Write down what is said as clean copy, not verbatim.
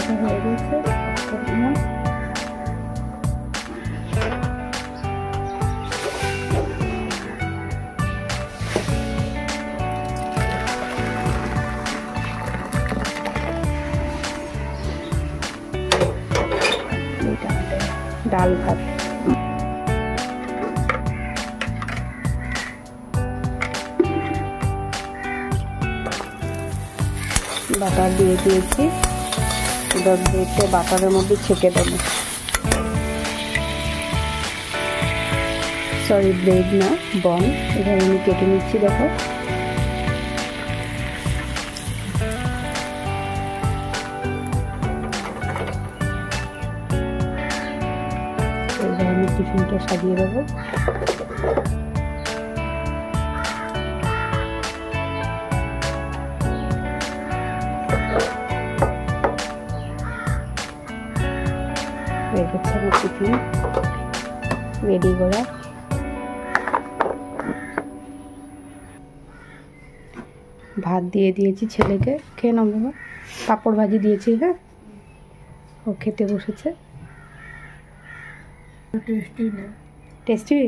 ভাজা হয়ে গেছে, ডাল ভাত। বাটার দিয়ে দিয়েছি, এবার ব্রেডটা বাটারের মধ্যে ছেঁকে দেবো। সরি, ব্রেড না, বন। এবার আমি কেটে নিচ্ছি, দেখো। এবার আমি টিফিনটা সাজিয়ে দেবো। এই হচ্ছে আমার টিফিন রেডি করা। ভাত দিয়ে দিয়েছি ছেলেকে, খেয়ে নাও বাবা। পাঁপড় ভাজি দিয়েছি, হ্যাঁ, ও খেতে বসেছে। টেস্টি না? টেস্টি।